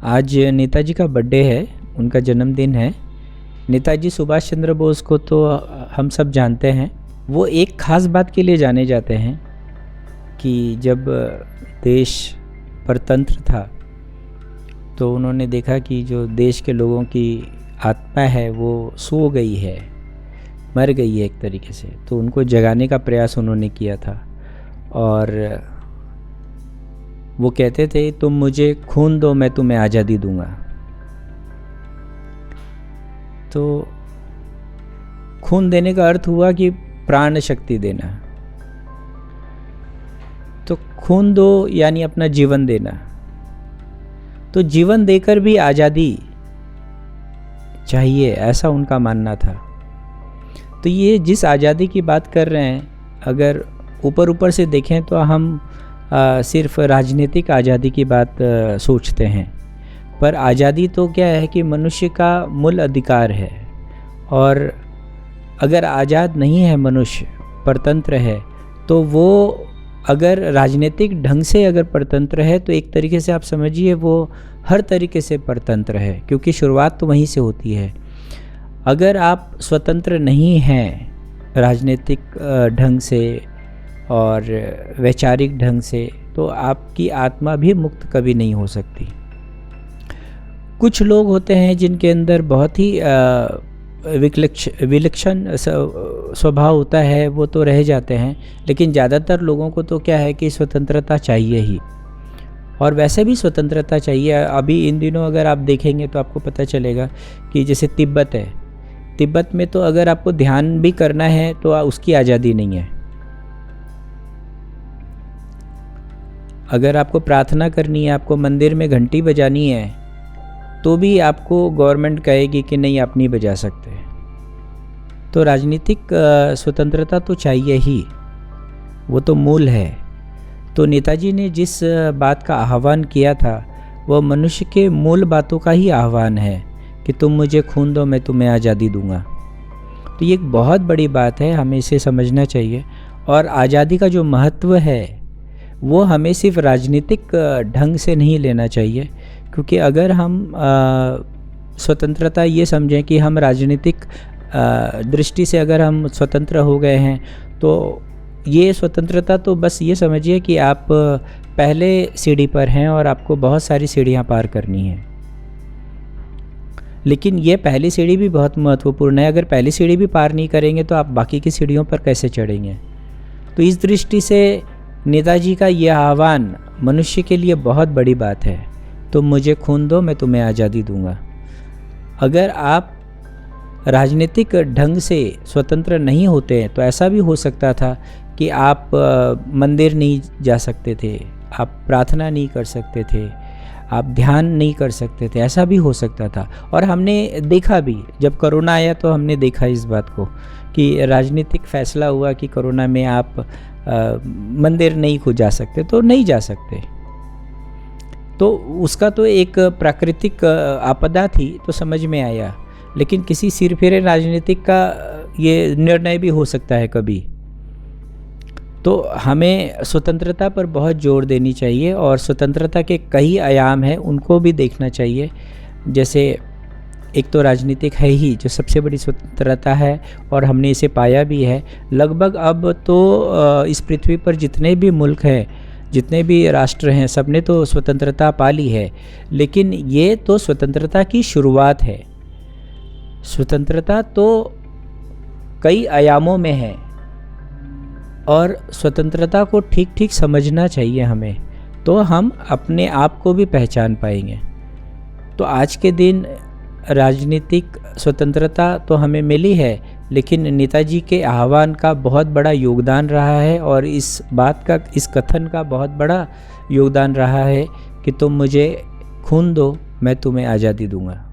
आज नेताजी का बर्थडे है, उनका जन्मदिन है। नेताजी सुभाष चंद्र बोस को तो हम सब जानते हैं। वो एक ख़ास बात के लिए जाने जाते हैं कि जब देश परतंत्र था तो उन्होंने देखा कि जो देश के लोगों की आत्मा है वो सो गई है, मर गई है एक तरीके से, तो उनको जगाने का प्रयास उन्होंने किया था। और वो कहते थे, तुम मुझे खून दो मैं तुम्हें आज़ादी दूंगा। तो खून देने का अर्थ हुआ कि प्राण शक्ति देना। तो खून दो यानी अपना जीवन देना। तो जीवन देकर भी आज़ादी चाहिए, ऐसा उनका मानना था। तो ये जिस आज़ादी की बात कर रहे हैं, अगर ऊपर ऊपर से देखें तो हम सिर्फ राजनीतिक आज़ादी की बात सोचते हैं, पर आज़ादी तो क्या है कि मनुष्य का मूल अधिकार है। और अगर आज़ाद नहीं है मनुष्य, परतंत्र है, तो वो अगर राजनीतिक ढंग से अगर परतंत्र है तो एक तरीके से आप समझिए वो हर तरीके से परतंत्र है, क्योंकि शुरुआत तो वहीं से होती है। अगर आप स्वतंत्र नहीं हैं राजनीतिक ढंग से और वैचारिक ढंग से, तो आपकी आत्मा भी मुक्त कभी नहीं हो सकती। कुछ लोग होते हैं जिनके अंदर बहुत ही विलक्षण स्वभाव होता है, वो तो रह जाते हैं, लेकिन ज़्यादातर लोगों को तो क्या है कि स्वतंत्रता चाहिए ही। और वैसे भी स्वतंत्रता चाहिए। अभी इन दिनों अगर आप देखेंगे तो आपको पता चलेगा कि जैसे तिब्बत है, तिब्बत में तो अगर आपको ध्यान भी करना है तो उसकी आज़ादी नहीं है। अगर आपको प्रार्थना करनी है, आपको मंदिर में घंटी बजानी है, तो भी आपको गवर्नमेंट कहेगी कि नहीं आप नहीं बजा सकते। तो राजनीतिक स्वतंत्रता तो चाहिए ही, वो तो मूल है। तो नेताजी ने जिस बात का आह्वान किया था वह मनुष्य के मूल बातों का ही आह्वान है कि तुम मुझे खून दो मैं तुम्हें आज़ादी दूंगा। तो ये एक बहुत बड़ी बात है, हमें इसे समझना चाहिए। और आज़ादी का जो महत्व है वो हमें सिर्फ राजनीतिक ढंग से नहीं लेना चाहिए, क्योंकि अगर हम स्वतंत्रता ये समझें कि हम राजनीतिक दृष्टि से अगर हम स्वतंत्र हो गए हैं, तो ये स्वतंत्रता तो बस ये समझिए कि आप पहले सीढ़ी पर हैं और आपको बहुत सारी सीढ़ियां पार करनी हैं। लेकिन ये पहली सीढ़ी भी बहुत महत्वपूर्ण है। अगर पहली सीढ़ी भी पार नहीं करेंगे तो आप बाकी की सीढ़ियों पर कैसे चढ़ेंगे। तो इस दृष्टि से नेताजी का ये आह्वान मनुष्य के लिए बहुत बड़ी बात है। तुम मुझे खून दो मैं तुम्हें आज़ादी दूंगा। अगर आप राजनीतिक ढंग से स्वतंत्र नहीं होते तो ऐसा भी हो सकता था कि आप मंदिर नहीं जा सकते थे, आप प्रार्थना नहीं कर सकते थे, आप ध्यान नहीं कर सकते थे, ऐसा भी हो सकता था। और हमने देखा भी, जब कोरोना आया तो हमने देखा इस बात को कि राजनीतिक फैसला हुआ कि कोरोना में आप मंदिर नहीं खुद जा सकते, तो नहीं जा सकते। तो उसका तो एक प्राकृतिक आपदा थी, तो समझ में आया। लेकिन किसी सिरफिरे राजनीतिक का ये निर्णय भी हो सकता है कभी। तो हमें स्वतंत्रता पर बहुत जोर देनी चाहिए और स्वतंत्रता के कई आयाम हैं, उनको भी देखना चाहिए। जैसे एक तो राजनीतिक है ही जो सबसे बड़ी स्वतंत्रता है और हमने इसे पाया भी है। लगभग अब तो इस पृथ्वी पर जितने भी मुल्क हैं, जितने भी राष्ट्र हैं, सबने तो स्वतंत्रता पा ली है। लेकिन ये तो स्वतंत्रता की शुरुआत है। स्वतंत्रता तो कई आयामों में है और स्वतंत्रता को ठीक ठीक समझना चाहिए हमें, तो हम अपने आप को भी पहचान पाएंगे। तो आज के दिन राजनीतिक स्वतंत्रता तो हमें मिली है, लेकिन नेताजी के आह्वान का बहुत बड़ा योगदान रहा है और इस बात का, इस कथन का बहुत बड़ा योगदान रहा है कि तुम मुझे खून दो मैं तुम्हें आज़ादी दूंगा।